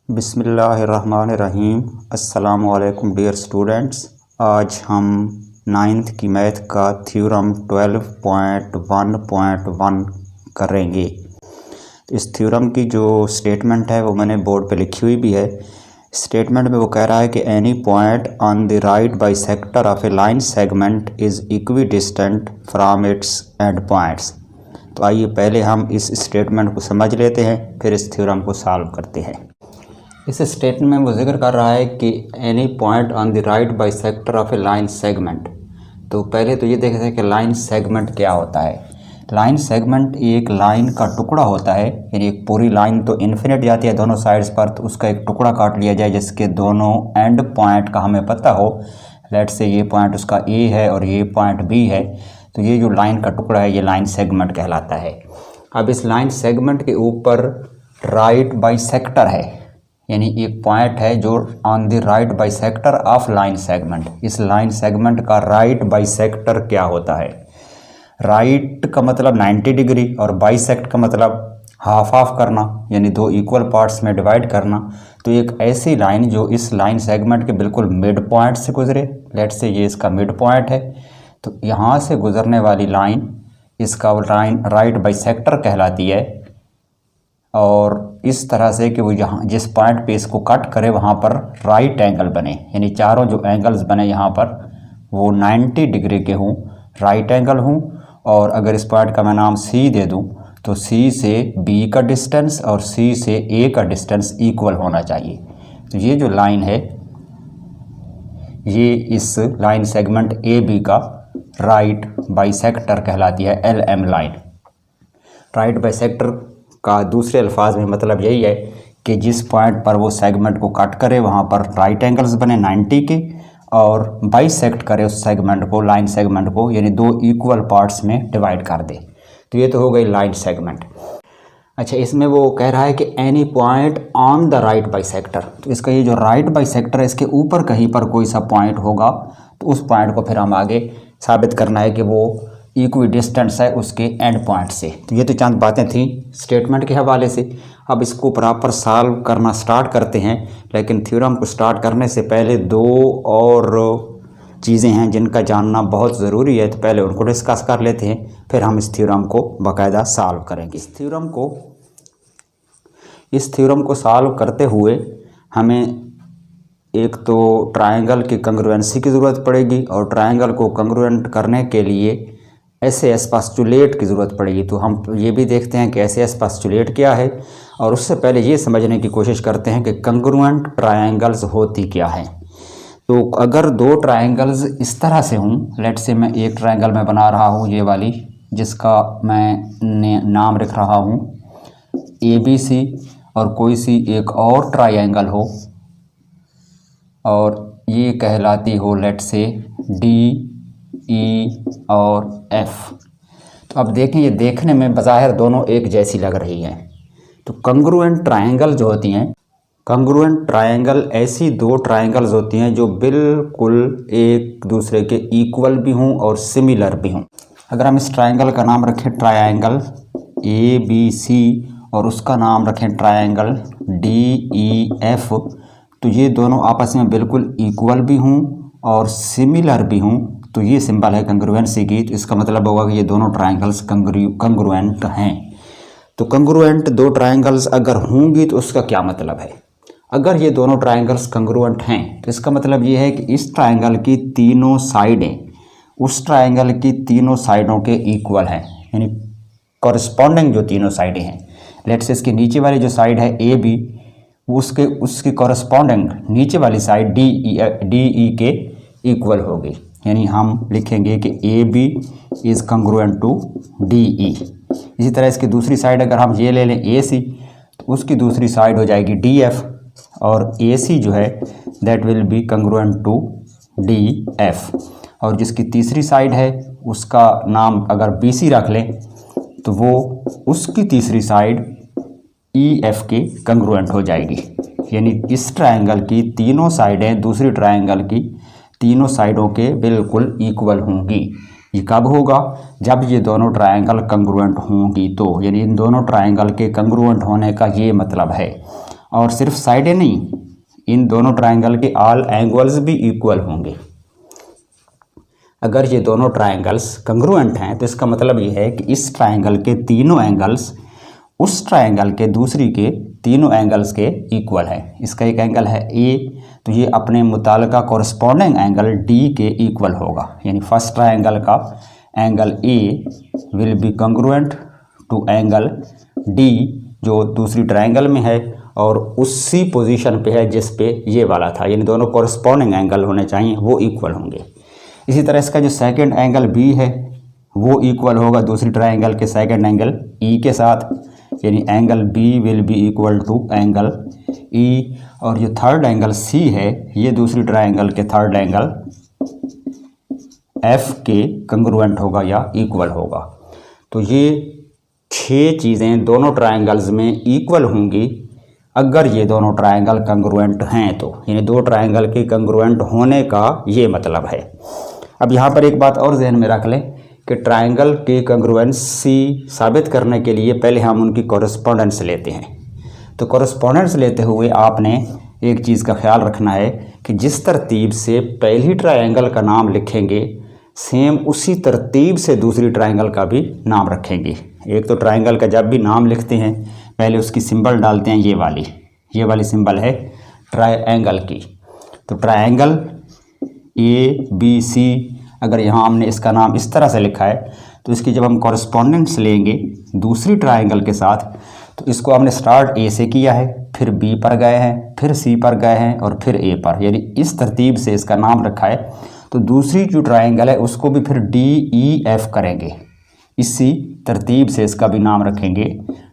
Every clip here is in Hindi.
बिस्मिल्लाहिर्रहमानिर्रहीम। अस्सलामुअलैकुम डियर स्टूडेंट्स। आज हम नाइन्थ की मैथ का थ्योरम 12.1.1 करेंगे। इस थ्योरम की जो स्टेटमेंट है वो मैंने बोर्ड पे लिखी हुई भी है। स्टेटमेंट में वो कह रहा है कि any point on the right bisector of A line segment is equi distant from it's and points. तो आइए पहले हम इस स्टेटमेंट को समझ लेते हैं, फिर इस थ्योरम को सॉल्व करते हैं। इस स्टेटमेंट में वो जिक्र कर रहा है कि any point on the right bisector of A line segment. तो पहले तो ये देखते हैं कि लाइन सेगमेंट क्या होता है। लाइन सेगमेंट एक लाइन का टुकड़ा होता है, यानी एक पूरी लाइन तो इन्फिनिट जाती है दोनों साइड्स पर, तो उसका एक टुकड़ा काट लिया जाए जिसके दोनों एंड पॉइंट का हमें पता हो। लेट से ये पॉइंट उसका ए है और ये पॉइंट बी है, तो ये जो लाइन का टुकड़ा है ये लाइन सेगमेंट कहलाता है। अब इस लाइन सेगमेंट के ऊपर राइट बाइसेक्टर है, यानी एक पॉइंट है जो on the right bisector of line segment. इस लाइन सेगमेंट का राइट बाइसेक्टर क्या होता है? राइट का मतलब 90 डिग्री और बाइसेक्ट का मतलब हाफ ऑफ करना, यानी दो इक्वल पार्ट्स में डिवाइड करना। तो एक ऐसी लाइन जो इस लाइन सेगमेंट के बिल्कुल मिड पॉइंट से गुजरे, लेट से ये इसका मिड पॉइंट है, तो यहाँ से गुजरने वाली लाइन इसका लाइन राइट बाइसेक्टर कहलाती है। और इस तरह से कि वो यहाँ जिस पॉइंट पे इसको कट करे वहाँ पर राइट एंगल बने, यानी चारों जो एंगल्स बने यहाँ पर वो 90 डिग्री के हों, राइट एंगल हों। और अगर इस पॉइंट का मैं नाम सी दे दूँ तो सी से बी का डिस्टेंस और सी से ए का डिस्टेंस इक्वल होना चाहिए। तो ये जो लाइन है ये इस लाइन सेगमेंट ए बी का राइट बाइसेक्टर कहलाती है, LM लाइन। राइट बाइसेक्टर का दूसरे अल्फाज में मतलब यही है कि जिस पॉइंट पर वो सेगमेंट को कट करे वहाँ पर राइट एंगल्स बने 90 के, और बाइसेक्ट करे उस सेगमेंट को, लाइन सेगमेंट को, यानी दो इक्वल पार्ट्स में डिवाइड कर दे। तो ये तो हो गई लाइन सेगमेंट। अच्छा, इसमें वो कह रहा है कि any point on the right bisector. तो इसका ये जो राइट बाइसेक्टर है इसके ऊपर कहीं पर कोई सा पॉइंट होगा, तो उस पॉइंट को फिर हम आगे साबित करना है कि वो इक्वी डिस्टेंस है उसके एंड पॉइंट से। तो ये तो चंद बातें थी स्टेटमेंट के हवाले से। अब इसको प्रॉपर सॉल्व करना स्टार्ट करते हैं, लेकिन थ्योरम को स्टार्ट करने से पहले दो और चीज़ें हैं जिनका जानना बहुत ज़रूरी है, तो पहले उनको डिस्कस कर लेते हैं, फिर हम इस थ्योरम को बाकायदा सॉल्व करेंगे। इस थ्योरम को सॉल्व करते हुए हमें एक तो ट्रायंगल की कंग्रुएंसी की ज़रूरत पड़ेगी, और ट्रायंगल को कंग्रुएंट करने के लिए SAS पोस्टुलेट की ज़रूरत पड़ेगी। तो हम ये भी देखते हैं कि SAS पोस्टुलेट क्या है, और उससे पहले ये समझने की कोशिश करते हैं कि कंग्रुएंट ट्रायंगल्स होती क्या है। तो अगर दो ट्रायंगल्स इस तरह से हों, लेट से मैं एक ट्रायंगल में बना रहा हूँ ये वाली, जिसका मैं नाम लिख रहा हूँ ABC, और कोई सी एक और ट्रायंगल हो और ये कहलाती हो लेट से DE और F। तो अब देखें, ये देखने में बज़ाहिर दोनों एक जैसी लग रही हैं। तो कंग्रुएंट ट्रायंगल जो होती हैं, कंग्रुएंट ट्रायंगल ऐसी दो ट्रायंगल्स होती हैं जो बिल्कुल एक दूसरे के इक्वल भी हों और सिमिलर भी हों। अगर हम इस ट्रायंगल का नाम रखें ट्रायंगल ABC और उसका नाम रखें ट्रायंगल DEF, तो ये दोनों आपस में बिल्कुल इक्वल भी हों और सिमिलर भी हों, तो ये सिंबल है कंग्रुएंसी की। तो इसका मतलब होगा कि ये दोनों ट्रायंगल्स कंग्रुएंट हैं। तो कंग्रुएंट दो ट्रायंगल्स अगर होंगी तो उसका क्या मतलब है? अगर ये दोनों ट्रायंगल्स कंग्रुएंट हैं तो इसका मतलब ये है कि इस ट्रायंगल की तीनों साइडें उस ट्रायंगल की तीनों साइडों के इक्वल हैं, यानी कॉरस्पॉन्डिंग जो तीनों साइडें हैं। लेट से इसके नीचे वाली जो साइड है AB, उसकी कॉरस्पॉन्डिंग नीचे वाली साइड DE के इक्वल होगी, यानी हम लिखेंगे कि AB is congruent to DE। इसी तरह इसकी दूसरी साइड अगर हम ये ले लें AC, तो उसकी दूसरी साइड हो जाएगी DF, और AC जो है that will be congruent to DF। और जिसकी तीसरी साइड है उसका नाम अगर BC रख लें तो वो उसकी तीसरी साइड EF के कंग्रुएंट हो जाएगी, यानी इस ट्रायंगल की तीनों साइडें दूसरी ट्रायंगल की तीनों साइडों के बिल्कुल इक्वल होंगी। ये कब होगा? जब ये दोनों ट्रायंगल कंग्रुएंट होंगी, तो यानी इन दोनों ट्रायंगल के कंग्रुएंट होने का ये मतलब है। और सिर्फ साइडें नहीं, इन दोनों ट्रायंगल के ऑल एंगल्स भी इक्वल होंगे। अगर ये दोनों ट्रायंगल्स कंग्रुएंट हैं तो इसका मतलब ये है कि इस ट्रायंगल के तीनों एंगल्स उस ट्रायंगल के दूसरी के तीनों एंगल्स के इक्वल है। इसका एक एंगल है ए, तो ये अपने मुतालिका कॉरस्पॉन्डिंग एंगल डी के इक्वल होगा, यानी फर्स्ट ट्रायंगल का angle A will be congruent to angle D जो दूसरी ट्रायंगल में है और उसी पोजीशन पे है जिस पे ये वाला था, यानी दोनों कॉरस्पॉन्डिंग एंगल होने चाहिए, वो इक्वल होंगे। इसी तरह इसका जो सेकंड एंगल बी है वो इक्वल होगा दूसरी ट्रायंगल के सेकंड एंगल ई के साथ, यानी angle B will be equal to angle E. और जो थर्ड एंगल सी है ये दूसरी ट्रायंगल के थर्ड एंगल एफ के कंग्रुएंट होगा या इक्वल होगा। तो ये 6 चीज़ें दोनों ट्रायंगल्स में इक्वल होंगी अगर ये दोनों ट्रायंगल कंग्रुएंट हैं तो, यानी दो ट्रायंगल के कंग्रुएंट होने का ये मतलब है। अब यहाँ पर एक बात और जहन में रख लें कि ट्रायंगल की कंग्रुएंसी साबित करने के लिए पहले हम उनकी कॉरस्पॉन्डेंस लेते हैं। तो कॉरस्पॉन्डेंस लेते हुए आपने एक चीज़ का ख्याल रखना है कि जिस तरतीब से पहली ट्रायंगल का नाम लिखेंगे सेम उसी तरतीब से दूसरी ट्रायंगल का भी नाम रखेंगे। एक तो ट्रायंगल का जब भी नाम लिखते हैं पहले उसकी सिंबल डालते हैं, ये वाली सिंबल है ट्रायंगल की। तो ट्रायंगल ए बी सी, अगर यहाँ हमने इसका नाम इस तरह से लिखा है तो इसकी जब हम कॉरस्पॉन्डेंस लेंगे दूसरी ट्रायंगल के साथ तो इसको हमने स्टार्ट ए से किया है, फिर बी पर गए हैं, फिर सी पर गए हैं और फिर ए पर, यानी इस तरतीब से इसका नाम रखा है। तो दूसरी जो ट्रायंगल है उसको भी फिर डी ई एफ करेंगे, इसी तरतीब से इसका भी नाम रखेंगे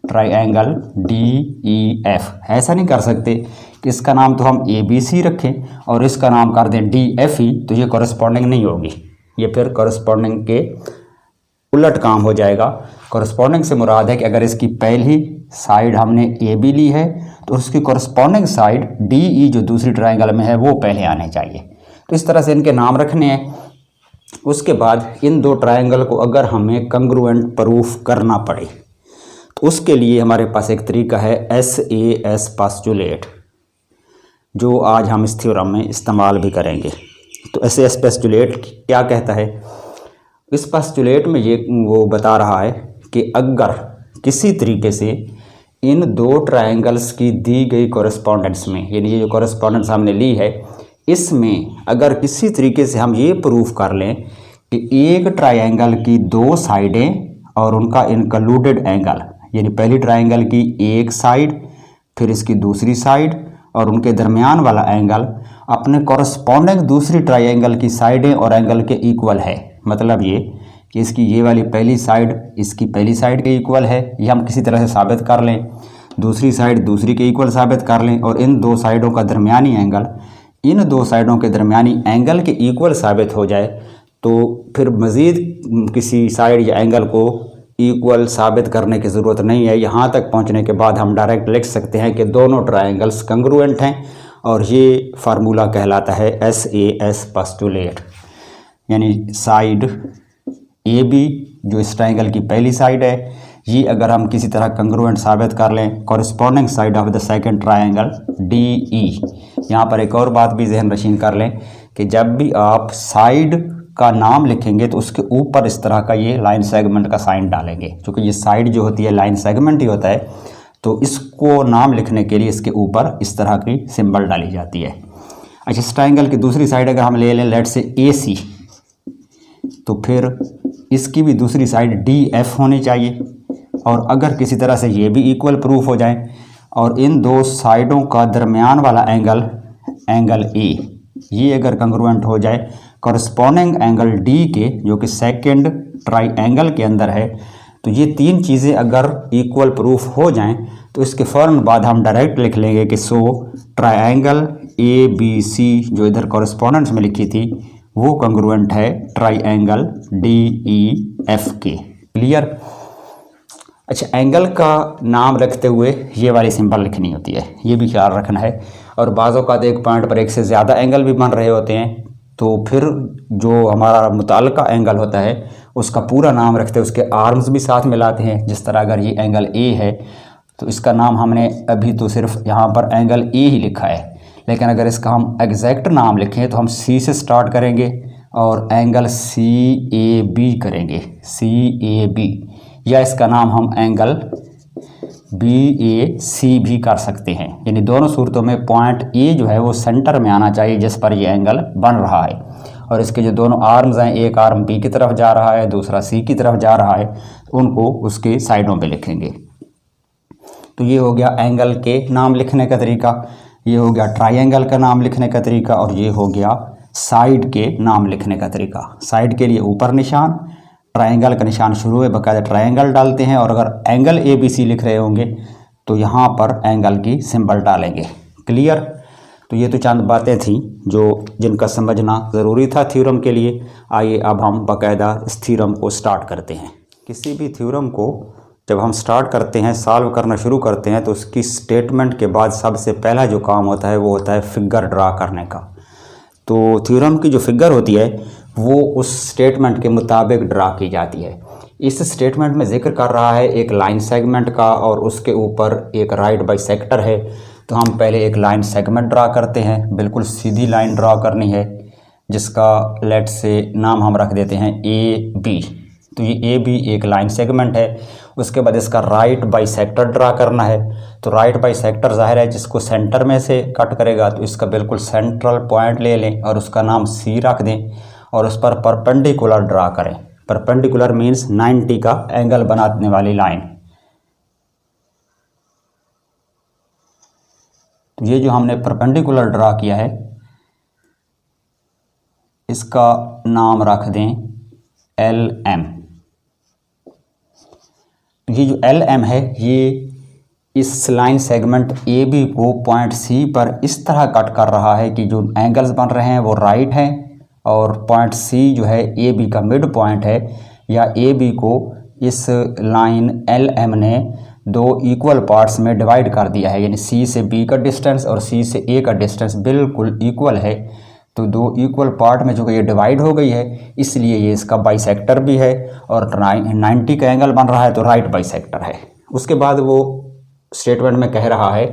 ट्रायंगल डी ई एफ। ऐसा नहीं कर सकते कि इसका नाम तो हम ए बी सी रखें और इसका नाम कर दें डी एफ ई, तो ये कॉरस्पॉन्डिंग नहीं होगी, ये फिर कॉरस्पॉन्डिंग के उलट काम हो जाएगा। कॉरस्पॉन्डिंग से मुराद है कि अगर इसकी पहली साइड हमने ए बी ली है तो उसकी कॉरस्पॉन्डिंग साइड डी ई जो दूसरी ट्रायंगल में है वो पहले आने चाहिए। तो इस तरह से इनके नाम रखने हैं। उसके बाद इन दो ट्रायंगल को अगर हमें कंग्रुएंट प्रूफ करना पड़े तो उसके लिए हमारे पास एक तरीका है SAS पोस्टुलेट, जो आज हम इस थ्योरम में इस्तेमाल भी करेंगे। तो SAS पोस्टुलेट क्या कहता है? इस पोस्टुलेट में ये वो बता रहा है कि अगर किसी तरीके से इन दो ट्रायंगल्स की दी गई कॉरस्पॉन्डेंस में, यानी ये जो कॉरस्पॉन्डेंस हमने ली है इसमें अगर किसी तरीके से हम ये प्रूफ कर लें कि एक ट्रायंगल की दो साइडें और उनका इंक्लूडेड एंगल, यानी पहली ट्रायंगल की एक साइड फिर इसकी दूसरी साइड और उनके दरमियान वाला एंगल अपने कॉरस्पॉन्डिंग दूसरी ट्रायंगल की साइडें और एंगल के इक्वल है। मतलब ये कि इसकी ये वाली पहली साइड इसकी पहली साइड के इक्वल है, ये हम किसी तरह से साबित कर लें, दूसरी साइड दूसरी के इक्वल साबित कर लें और इन दो साइडों का दरमियानी एंगल इन दो साइडों के दरमियानी एंगल के इक्वल साबित हो जाए तो फिर मज़ीद किसी साइड या एंगल को इक्वल साबित करने की ज़रूरत नहीं है। यहाँ तक पहुँचने के बाद हम डायरेक्ट लिख सकते हैं कि दोनों ट्रायंगल्स कंग्रुएंट हैं और ये फार्मूला कहलाता है SAS पोस्टुलेट। यानी साइड ए बी जो इस ट्रायंगल की पहली साइड है ये अगर हम किसी तरह कंग्रुएंट साबित कर लें corresponding side of the second triangle DE। यहाँ पर एक और बात भी जहन नशीन कर लें कि जब भी आप साइड का नाम लिखेंगे तो उसके ऊपर इस तरह का ये लाइन सेगमेंट का साइन डालेंगे, क्योंकि ये साइड जो होती है लाइन सेगमेंट ही होता है, तो इसको नाम लिखने के लिए इसके ऊपर इस तरह की सिंबल डाली जाती है। अच्छा, इस ट्रायंगल की दूसरी साइड अगर हम ले लें लेट से AC, तो फिर इसकी भी दूसरी साइड DF होनी चाहिए और अगर किसी तरह से ये भी इक्वल प्रूफ हो जाए और इन दो साइडों का दरमियान वाला एंगल A ये अगर कंग्रुएंट हो जाए कॉरस्पॉन्डिंग एंगल D के जो कि सेकंड ट्रायंगल के अंदर है, तो ये तीन चीज़ें अगर इक्वल प्रूफ हो जाएं तो इसके फ़ौरन बाद हम डायरेक्ट लिख लेंगे कि सो ट्रायंगल ABC जो इधर कॉरस्पॉन्डेंस में लिखी थी वो कंग्रुएंट है ट्रायंगल DEF के। क्लियर? अच्छा, एंगल का नाम रखते हुए ये वाली सिंबल लिखनी होती है, ये भी ख्याल रखना है। और बाज़ों का एक पॉइंट पर एक से ज़्यादा एंगल भी बन रहे होते हैं, तो फिर जो हमारा मुताल्लिका एंगल होता है उसका पूरा नाम रखते हैं, उसके आर्म्स भी साथ मिलाते हैं। जिस तरह अगर ये एंगल A है तो इसका नाम हमने अभी तो सिर्फ यहाँ पर एंगल ए ही लिखा है, लेकिन अगर इसका हम एग्जैक्ट नाम लिखें तो हम सी से स्टार्ट करेंगे और एंगल सी ए बी करेंगे, सी ए बी, या इसका नाम हम एंगल बी ए सी भी कर सकते हैं। यानी दोनों सूरतों में पॉइंट ए जो है वो सेंटर में आना चाहिए जिस पर ये एंगल बन रहा है, और इसके जो दोनों आर्म्स हैं, एक आर्म बी की तरफ जा रहा है, दूसरा सी की तरफ जा रहा है, उनको उसके साइडों पे लिखेंगे। तो ये हो गया एंगल के नाम लिखने का तरीका, ये हो गया ट्राइंगल का नाम लिखने का तरीका, और ये हो गया साइड के नाम लिखने का तरीका। साइड के लिए ऊपर निशान, ट्राइंगल का निशान शुरू है, बाकायदा ट्राइंगल डालते हैं, और अगर एंगल ए बी सी लिख रहे होंगे तो यहाँ पर एंगल की सिंबल डालेंगे। क्लियर? तो ये तो चंद बातें थी जिनका समझना ज़रूरी था थ्योरम के लिए। आइए अब हम बाकायदा इस थ्योरम को स्टार्ट करते हैं। किसी भी थ्योरम को जब हम स्टार्ट करते हैं, सॉल्व करना शुरू करते हैं, तो उसकी स्टेटमेंट के बाद सबसे पहला जो काम होता है वो होता है फिगर ड्रा करने का। तो थ्योरम की जो फिगर होती है वो उस स्टेटमेंट के मुताबिक ड्रा की जाती है। इस स्टेटमेंट में जिक्र कर रहा है एक लाइन सेगमेंट का, और उसके ऊपर एक राइट बाइसेक्टर है। तो हम पहले एक लाइन सेगमेंट ड्रा करते हैं, बिल्कुल सीधी लाइन ड्रा करनी है, जिसका लेट से नाम हम रख देते हैं ए बी। तो ये ए बी एक लाइन सेगमेंट है। उसके बाद इसका राइट बाइसेक्टर ड्रा करना है। तो राइट बाइसेक्टर ज़ाहिर है जिसको सेंटर में से कट करेगा, तो इसका बिल्कुल सेंट्रल पॉइंट ले लें और उसका नाम सी रख दें, और उस पर परपेंडिकुलर ड्रा करें। परपेंडिकुलर मीन्स 90 का एंगल बनाने वाली लाइन। तो ये जो हमने परपेंडिकुलर ड्रा किया है, इसका नाम रख दें एल एम। ये जो एल एम है, ये इस लाइन सेगमेंट ए बी को पॉइंट सी पर इस तरह कट कर रहा है कि जो एंगल्स बन रहे हैं वो राइट हैं, और पॉइंट सी जो है ए बी का मिड पॉइंट है, या ए बी को इस लाइन एल एम ने दो इक्वल पार्ट्स में डिवाइड कर दिया है। यानी सी से बी का डिस्टेंस और सी से ए का डिस्टेंस बिल्कुल इक्वल है। तो दो इक्वल पार्ट में जो ये डिवाइड हो गई है, इसलिए ये इसका बाइसेक्टर भी है, और 90 का एंगल बन रहा है, तो राइट बाइसेक्टर है। उसके बाद वो स्टेटमेंट में कह रहा है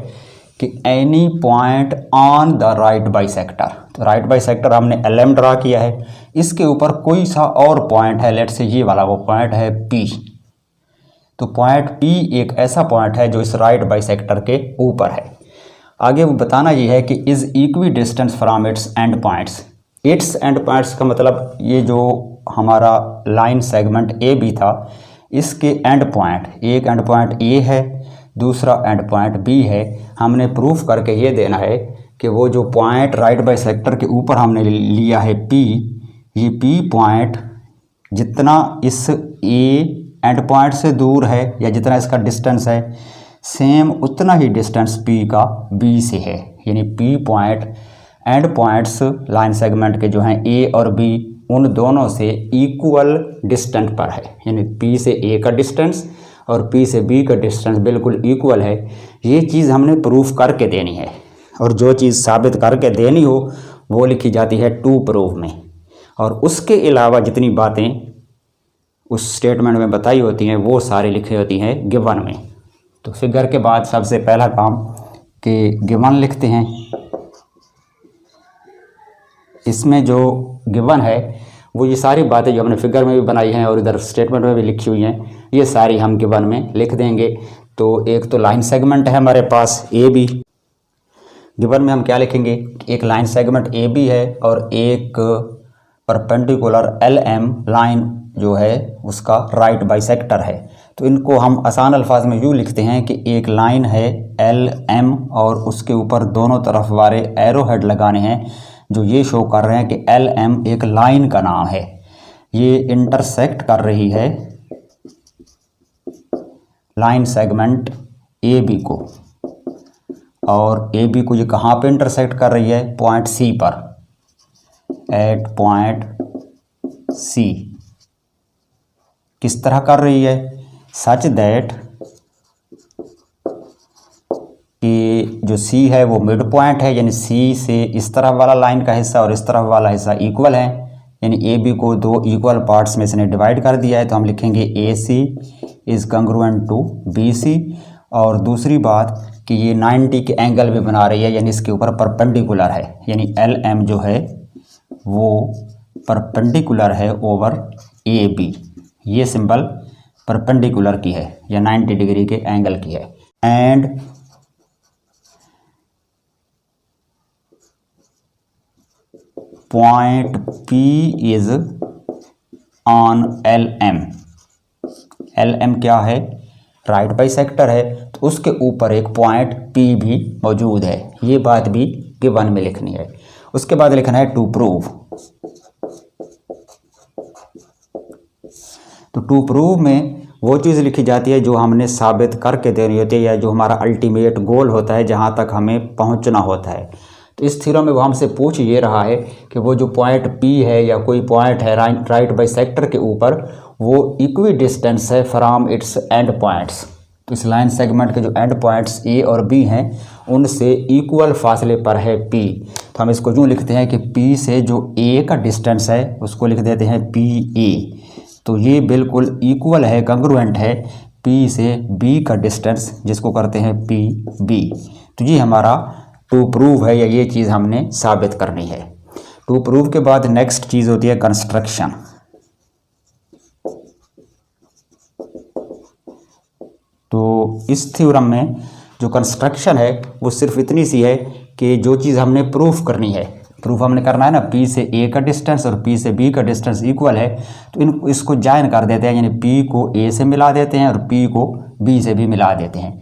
कि any point on the right bisector. तो राइट बाइसेक्टर हमने एल एम ड्रा किया है, इसके ऊपर कोई सा और पॉइंट है, लेट से ये वाला वो पॉइंट है पी। तो पॉइंट पी एक ऐसा पॉइंट है जो इस राइट बाइसेक्टर के ऊपर है। आगे वो बताना ये है कि is equi distant from its and points. It's and points का मतलब ये जो हमारा लाइन सेगमेंट ए बी था, इसके एंड पॉइंट, एक एंड पॉइंट ए है, दूसरा एंड पॉइंट बी है। हमने प्रूफ करके ये देना है कि वो जो पॉइंट राइट बाइसेक्टर के ऊपर हमने लिया है पी, ये पी पॉइंट जितना इस ए एंड पॉइंट से दूर है, या जितना इसका डिस्टेंस है, सेम उतना ही डिस्टेंस पी का बी से है। यानी P point and points line segment के जो हैं ए और बी, उन दोनों से इक्वल डिस्टेंस पर है। यानी पी से ए का डिस्टेंस और पी से बी का डिस्टेंस बिल्कुल इक्वल है। ये चीज़ हमने प्रूफ करके देनी है, और जो चीज़ साबित करके देनी हो वो लिखी जाती है टू प्रूफ में, और उसके अलावा जितनी बातें उस स्टेटमेंट में बताई होती हैं वो सारी लिखी होती हैं गिवन में। तो फिगर के बाद सबसे पहला काम कि गिवन लिखते हैं। इसमें जो गिवन है वो ये सारी बातें जो हमने फिगर में भी बनाई हैं और इधर स्टेटमेंट में भी लिखी हुई हैं, ये सारी हम गिवन में लिख देंगे। तो एक तो लाइन सेगमेंट है हमारे पास ए बी। गिवन में हम क्या लिखेंगे? एक लाइन सेगमेंट ए बी है और एक परपेंडिकुलर एल एम लाइन जो है उसका राइट बाइसेक्टर है। तो इनको हम आसान अल्फाज में यूँ लिखते हैं कि एक लाइन है एल एम, और उसके ऊपर दोनों तरफ वाले एरो हेड लगाने हैं जो ये शो कर रहे हैं कि एल एम एक लाइन का नाम है। ये इंटरसेक्ट कर रही है लाइन सेगमेंट ए बी को, और ए बी को ये कहाँ पे इंटरसेक्ट कर रही है? पॉइंट सी पर, एट पॉइंट सी। किस तरह कर रही है? सच दैट कि जो सी है वो मिड पॉइंट है, यानी सी से इस तरफ वाला लाइन का हिस्सा और इस तरफ वाला हिस्सा इक्वल है। यानी ए बी को दो इक्वल पार्ट्स में इसने डिवाइड कर दिया है। तो हम लिखेंगे A C is congruent to B C, और दूसरी बात कि ये 90 के एंगल भी बना रही है, यानी इसके ऊपर परपेंडिकुलर है, यानी LM जो है वो परपेंडिकुलर है ओवर AB। ये सिंबल परपेंडिकुलर की है या 90 डिग्री के एंगल की है। And point P is on LM। LM क्या है? राइट बाइसेक्टर है, तो उसके ऊपर एक पॉइंट P भी मौजूद है। ये बात भी गिवन में लिखनी है। उसके बाद लिखना है टू प्रूव। तो टू प्रूव में वो चीज़ लिखी जाती है जो हमने साबित करके देनी होती है, या जो हमारा अल्टीमेट गोल होता है, जहाँ तक हमें पहुँचना होता है। तो इस थ्योरम में वो हमसे पूछ ये रहा है कि वो जो पॉइंट P है या कोई पॉइंट है राइट बाइसेक्टर के ऊपर, वो इक्वी डिस्टेंस है फ्रॉम इट्स एंड पॉइंट्स। तो इस लाइन सेगमेंट के जो एंड पॉइंट्स A और B हैं उनसे इक्वल फासले पर है P। तो हम इसको यूँ लिखते हैं कि P से जो A का डिस्टेंस है उसको लिख देते हैं PA। तो ये बिल्कुल इक्वल है, कंग्रुएंट है P से B का डिस्टेंस, जिसको करते हैं PB। तो ये हमारा टू प्रूव है, या ये चीज़ हमने साबित करनी है। टू प्रूव के बाद नेक्स्ट चीज़ होती है कंस्ट्रक्शन। तो इस थ्योरम में जो कंस्ट्रक्शन है वो सिर्फ इतनी सी है कि जो चीज़ हमने प्रूफ करनी है, प्रूफ हमने करना है ना, P से A का डिस्टेंस और P से B का डिस्टेंस इक्वल है, तो इसको ज्वाइन कर देते हैं, यानी P को A से मिला देते हैं और P को B से भी मिला देते हैं,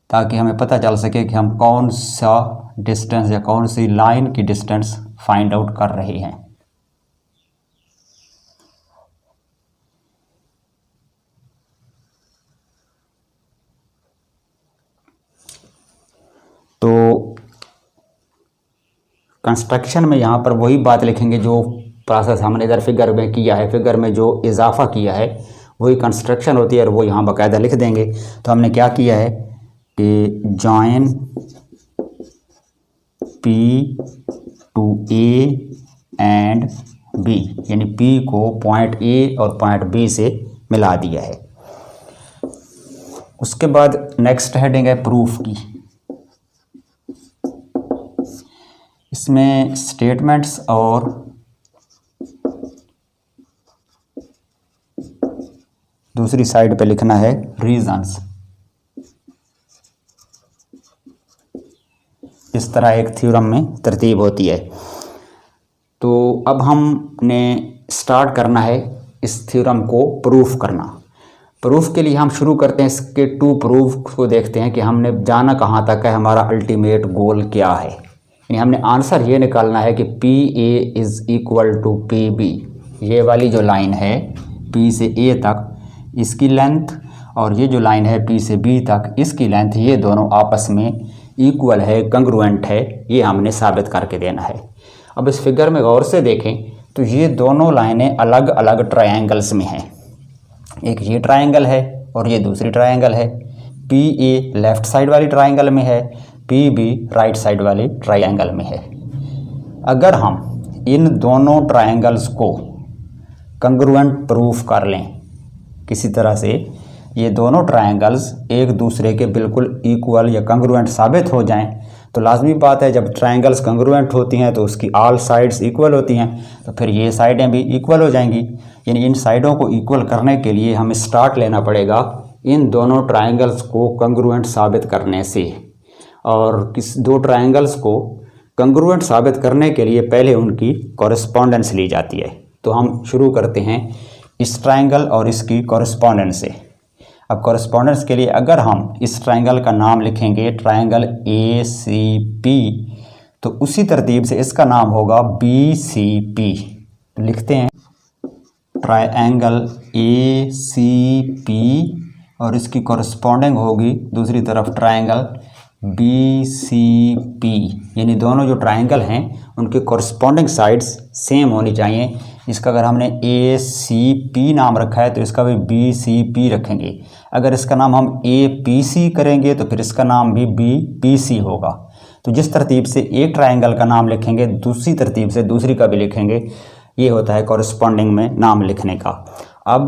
ताकि हमें पता चल सके कि हम कौन सा डिस्टेंस या कौन सी लाइन की डिस्टेंस फाइंड आउट कर रहे हैं। तो कंस्ट्रक्शन में यहाँ पर वही बात लिखेंगे जो प्रोसेस हमने इधर फिगर में किया है, फिगर में जो इजाफा किया है वही कंस्ट्रक्शन होती है, और वो यहाँ बाकायदा लिख देंगे। तो हमने क्या किया है कि join P to A and B, यानी P को पॉइंट A और पॉइंट B से मिला दिया है। उसके बाद नेक्स्ट हेडिंग है प्रूफ की। इसमें स्टेटमेंट्स और दूसरी साइड पे लिखना है रीजंस। इस तरह एक थ्योरम में तरतीब होती है। तो अब हमने स्टार्ट करना है इस थ्योरम को प्रूफ करना। प्रूफ के लिए हम शुरू करते हैं इसके टू प्रूफ को, देखते हैं कि हमने जाना कहाँ तक है, हमारा अल्टीमेट गोल क्या है। यानी हमने आंसर ये निकालना है कि PA is equal to PB। ये वाली जो लाइन है P से A तक, इसकी लेंथ, और ये जो लाइन है P से B तक, इसकी लेंथ, ये दोनों आपस में इक्वल है, कंग्रुएंट है। ये हमने साबित करके देना है। अब इस फिगर में गौर से देखें तो ये दोनों लाइनें अलग अलग ट्रायंगल्स में हैं। एक ये ट्रायंगल है और ये दूसरी ट्रायंगल है। PA लेफ़्ट साइड वाली ट्रायंगल में है, PB राइट साइड वाली ट्रायंगल में है। अगर हम इन दोनों ट्रायंगल्स को कंग्रुएंट प्रूफ कर लें किसी तरह से, ये दोनों ट्रायंगल्स एक दूसरे के बिल्कुल इक्वल या कंग्रुएंट साबित हो जाएं, तो लाजमी बात है जब ट्रायंगल्स कंग्रुएंट होती हैं तो उसकी ऑल साइड्स इक्वल होती हैं, तो फिर ये साइडें भी इक्वल हो जाएंगी। यानी इन साइडों को इक्वल करने के लिए हमें स्टार्ट लेना पड़ेगा इन दोनों ट्रायंगल्स को कंग्रुएंट साबित करने से। और किस दो ट्रायंगल्स को कंग्रुएंट साबित करने के लिए पहले उनकी कॉरेस्पॉन्डेंस ली जाती है। तो हम शुरू करते हैं इस ट्रायंगल और इसकी कॉरेस्पॉन्डेंस से। अब कॉरेस्पॉन्डेंस के लिए अगर हम इस ट्रायंगल का नाम लिखेंगे ट्रायंगल ACP, तो उसी तरतीब से इसका नाम होगा BCP। तो लिखते हैं ट्रायंगल ACP और इसकी कॉरेस्पॉन्डिंग होगी दूसरी तरफ ट्रायंगल BCP। यानी दोनों जो ट्रायंगल हैं उनके कॉरेस्पॉन्डिंग साइड्स सेम होनी चाहिए। इसका अगर हमने ACP नाम रखा है तो इसका भी BCP रखेंगे। अगर इसका नाम हम APC करेंगे तो फिर इसका नाम भी BPC होगा। तो जिस तरतीब से एक ट्रायंगल का नाम लिखेंगे दूसरी तरतीब से दूसरी का भी लिखेंगे। ये होता है कॉरेस्पॉन्डिंग में नाम लिखने का। अब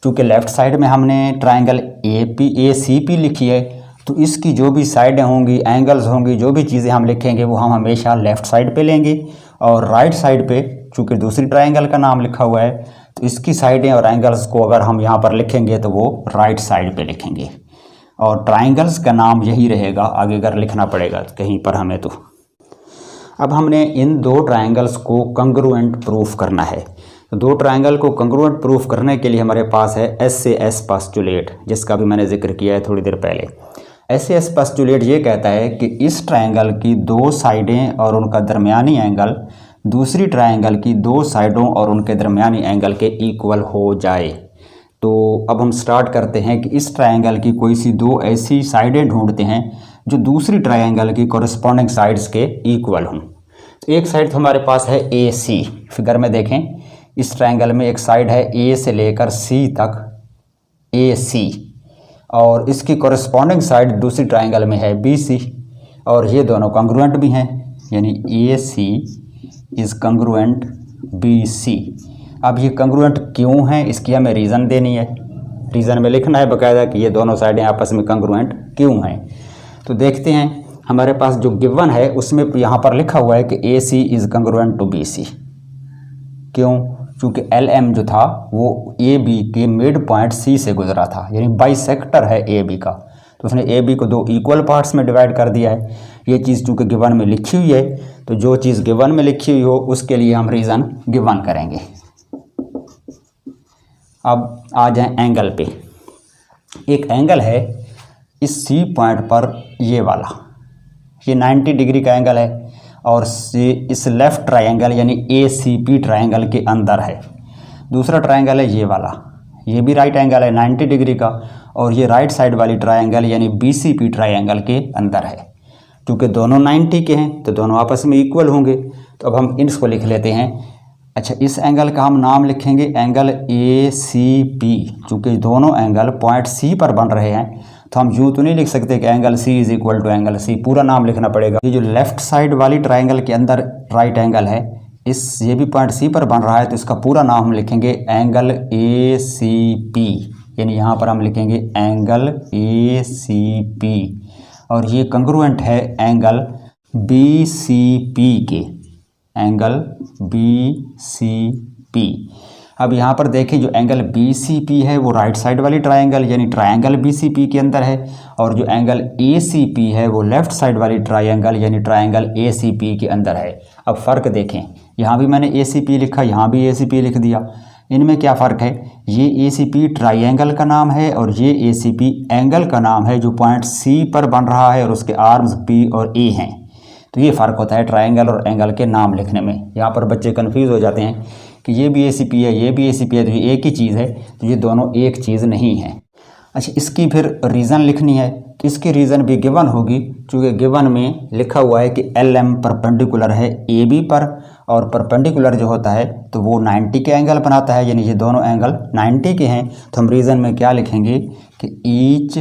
चूँकि लेफ़्ट साइड में हमने ट्रायंगल ACP लिखी है तो इसकी जो भी साइडें होंगी, एंगल्स होंगी, जो भी चीज़ें हम लिखेंगे वो हम हमेशा लेफ़्ट साइड पे लेंगे, और राइट साइड पे चूँकि दूसरी ट्रायंगल का नाम लिखा हुआ है तो इसकी साइडें और एंगल्स को अगर हम यहाँ पर लिखेंगे तो वो राइट साइड पे लिखेंगे, और ट्रायंगल्स का नाम यही रहेगा, आगे अगर लिखना पड़ेगा कहीं पर हमें तो। अब हमने इन दो ट्रायंगल्स को कंग्रुएंट प्रूफ करना है। तो दो ट्रायंगल को कंग्रुएंट प्रूफ करने के लिए हमारे पास है SAS पोस्टुलेट, जिसका भी मैंने जिक्र किया है थोड़ी देर पहले। SAS पोस्टुलेट ये कहता है कि इस ट्रायंगल की दो साइडें और उनका दरमियानी एंगल दूसरी ट्रायंगल की दो साइडों और उनके दरमियानी एंगल के इक्वल हो जाए। तो अब हम स्टार्ट करते हैं कि इस ट्रायंगल की कोई सी दो ऐसी साइडें ढूंढते हैं जो दूसरी ट्रायंगल की कॉरस्पॉन्डिंग साइड्स के इक्वल हों। तो एक साइड तो हमारे पास है AC, फिगर में देखें इस ट्रायंगल में एक साइड है A से लेकर C तक AC, और इसकी कॉरस्पॉन्डिंग साइड दूसरी ट्रायंगल में है BC, और ये दोनों कंग्रुएंट भी हैं, यानी AC इज़ कंग्रुएंट BC। अब ये कंग्रुएंट क्यों है इसकी हमें रीज़न देनी है, रीज़न में लिखना है बाकायदा कि ये दोनों साइडें आपस में कंग्रुएंट क्यों हैं। तो देखते हैं हमारे पास जो गिवन है उसमें यहाँ पर लिखा हुआ है कि AC is congruent to BC। क्यों? चूँकि LM जो था वो AB के मिड पॉइंट C से गुजरा था, यानी बाइसेक्टर है AB का, तो उसने AB को दो इक्वल पार्ट्स में डिवाइड कर दिया है। ये चीज़ चूँकि गिवन में लिखी हुई है तो जो चीज़ गिवन में लिखी हुई हो उसके लिए हम रीज़न गिवन करेंगे। अब आ जाए एंगल पे। एक एंगल है इस C पॉइंट पर, ये वाला, ये 90 डिग्री का एंगल है, और इस लेफ़्ट ट्रायंगल यानी ACP ट्रायंगल के अंदर है। दूसरा ट्रायंगल है ये वाला, ये भी राइट एंगल है 90 डिग्री का, और ये राइट साइड वाली ट्रायंगल यानी BCP ट्रायंगल के अंदर है। क्योंकि दोनों 90 के हैं तो दोनों आपस में इक्वल होंगे, तो अब हम इसको लिख लेते हैं। अच्छा, इस एंगल का हम नाम लिखेंगे एंगल ACP। चूँकि दोनों एंगल पॉइंट C पर बन रहे हैं तो हम यूँ तो नहीं लिख सकते कि angle C is equal to angle C, पूरा नाम लिखना पड़ेगा। ये जो लेफ़्ट साइड वाली ट्रायंगल के अंदर राइट एंगल है, ये भी पॉइंट C पर बन रहा है, तो इसका पूरा नाम हम लिखेंगे एंगल ACP, यानी यहाँ पर हम लिखेंगे एंगल ACP, और ये कंग्रुएंट है एंगल BCP के, एंगल BCP। अब यहाँ पर देखिए जो एंगल BCP है वो राइट साइड वाली ट्रायंगल यानी ट्रायंगल BCP के अंदर है, और जो एंगल ACP है वो लेफ़्ट साइड वाली ट्रायंगल यानी ट्रायंगल ACP के अंदर है। अब फ़र्क देखें, यहाँ भी मैंने ACP लिखा, यहाँ भी ACP लिख दिया, इनमें क्या फ़र्क है? ये ACP ट्रायंगल का नाम है और ये ACP एंगल का नाम है जो पॉइंट C पर बन रहा है और उसके आर्म्स P और A हैं। तो ये फ़र्क होता है ट्रायंगल और एंगल के नाम लिखने में। यहाँ पर बच्चे कन्फ्यूज़ हो जाते हैं कि ये भी ACP है, ये भी ACP है, तो ये एक ही चीज़ है, तो ये दोनों एक चीज़ नहीं है। अच्छा, इसकी फिर रीज़न लिखनी है, तो इसकी रीज़न भी गिवन होगी, क्योंकि गिवन में लिखा हुआ है कि LM परपेंडिकुलर है AB पर, और परपेंडिकुलर जो होता है तो वो 90 के एंगल बनाता है, यानी ये दोनों एंगल 90 के हैं। तो हम रीज़न में क्या लिखेंगे कि each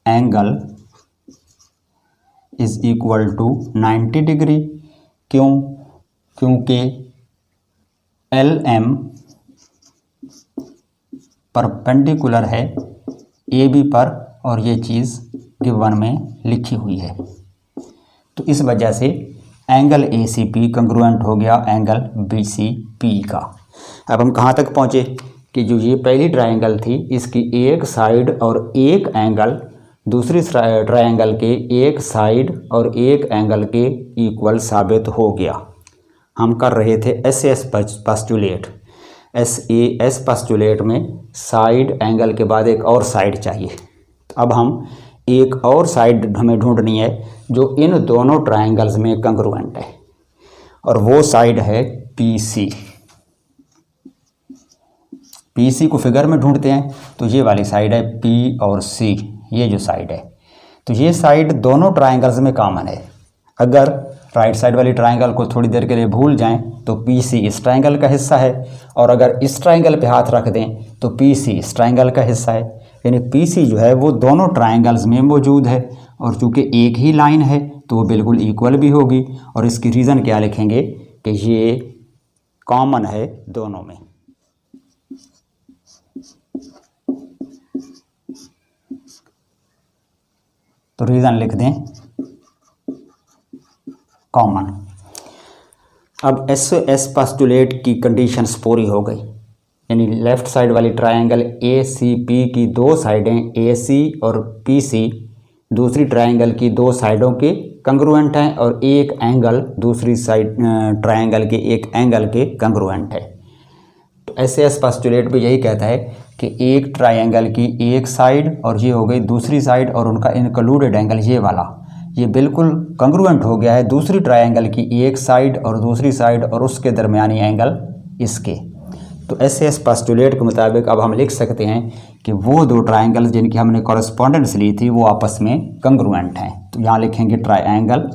angle is equal to 90 degree. क्यों? क्योंकि LM परपेंडिकुलर है AB पर और ये चीज़ गिवन में लिखी हुई है, तो इस वजह से एंगल ACP कंग्रुएंट हो गया एंगल BCP का। अब हम कहाँ तक पहुँचे कि जो ये पहली ट्रायंगल थी इसकी एक साइड और एक एंगल दूसरी ट्रायंगल के एक साइड और एक एंगल के इक्वल साबित हो गया। हम कर रहे थे SAS पोस्टुलेट। SAS पोस्टुलेट में साइड एंगल के बाद एक और साइड चाहिए। अब हम एक और साइड हमें ढूंढनी है जो इन दोनों ट्रायंगल्स में कंग्रुएंट है, और वो साइड है PC। PC को फिगर में ढूंढते हैं तो ये वाली साइड है P और C, ये जो साइड है, तो ये साइड दोनों ट्रायंगल्स में कॉमन है। अगर राइट साइड वाली ट्रायंगल को थोड़ी देर के लिए भूल जाएं तो PC इस ट्रायंगल का हिस्सा है, और अगर इस ट्रायंगल पे हाथ रख दें तो PC इस ट्रायंगल का हिस्सा है, यानी PC जो है वो दोनों ट्रायंगल्स में मौजूद है, और चूँकि एक ही लाइन है तो वो बिल्कुल इक्वल भी होगी। और इसकी रीज़न क्या लिखेंगे कि ये कॉमन है दोनों में। रीज़न लिख दें कॉमन। अब एस पोस्टुलेट की कंडीशंस पूरी हो गई, यानी लेफ़्ट साइड वाली ट्रायंगल ए सी पी की दो साइडें ए सी और पी सी दूसरी ट्रायंगल की दो साइडों के कंग्रुएंट हैं और एक एंगल दूसरी साइड ट्रायंगल के एक एंगल के कंग्रुएंट है। तो एस पोस्टुलेट भी यही कहता है कि एक ट्रायंगल की एक साइड और ये हो गई दूसरी साइड और उनका इंक्लूडेड एंगल ये वाला, ये बिल्कुल कंग्रुएंट हो गया है दूसरी ट्रायंगल की एक साइड और दूसरी साइड और उसके दरमियानी एंगल इसके। तो एस पोस्टुलेट के मुताबिक अब हम लिख सकते हैं कि वो दो ट्रायंगल जिनकी हमने कॉरेस्पॉन्डेंस ली थी वो आपस में कंग्रुएंट हैं। तो यहाँ लिखेंगे triangle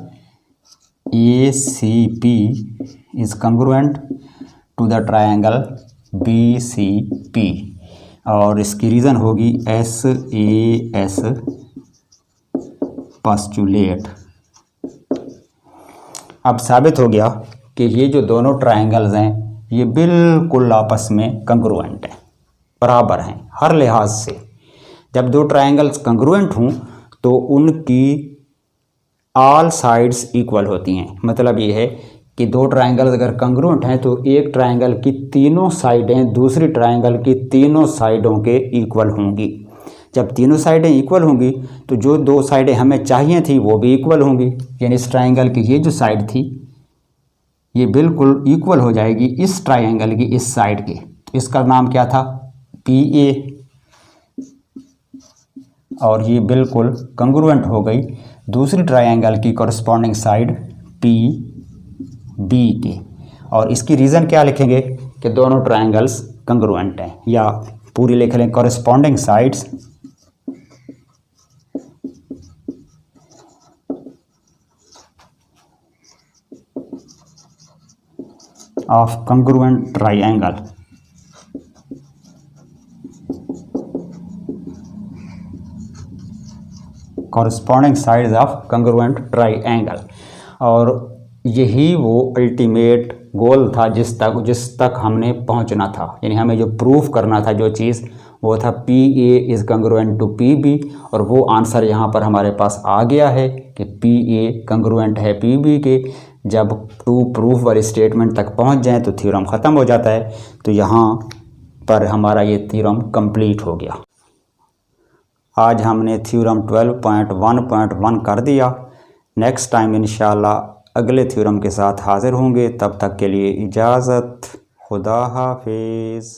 A C P is congruent to the triangle B C P, और इसकी रीज़न होगी एस पोस्टुलेट। अब साबित हो गया कि ये जो दोनों ट्रायंगल्स हैं ये बिल्कुल आपस में कंग्रुएंट हैं, बराबर हैं हर लिहाज से। जब दो ट्रायंगल्स कंग्रुएंट हों तो उनकी ऑल साइड्स इक्वल होती हैं। मतलब ये है कि दो ट्रायंगल्स अगर कंग्रुएंट हैं तो एक ट्रायंगल की तीनों साइडें दूसरी ट्रायंगल की तीनों साइडों के इक्वल होंगी। जब तीनों साइडें इक्वल होंगी तो जो दो साइडें हमें चाहिए थी वो भी इक्वल होंगी, यानी इस ट्रायंगल की ये जो साइड थी ये बिल्कुल इक्वल हो जाएगी इस ट्रायंगल की इस साइड के। तो इसका नाम क्या था, पी ए, और ये बिल्कुल कंग्रुएंट हो गई दूसरी ट्रायंगल की कॉरस्पॉन्डिंग साइड पी बी के। और इसकी रीज़न क्या लिखेंगे कि दोनों ट्रायंगल्स कंग्रुएंट हैं, या पूरी लिख लें corresponding sides of congruent triangle। corresponding sides of congruent triangle। और यही वो अल्टीमेट गोल था जिस तक हमने पहुंचना था, यानी हमें जो प्रूफ करना था जो चीज़ वो था P A is congruent to P B, और वो आंसर यहाँ पर हमारे पास आ गया है कि पी ए कंग्रुएंट है पी बी के। जब टू प्रूफ वाली स्टेटमेंट तक पहुँच जाए तो थ्योरम ख़त्म हो जाता है। तो यहाँ पर हमारा ये थ्योरम कंप्लीट हो गया। आज हमने थ्योरम 12.1.1 कर दिया। नेक्स्ट टाइम इंशाल्लाह अगले थ्योरम के साथ हाज़िर होंगे। तब तक के लिए इजाज़त, खुदा हाफिज़।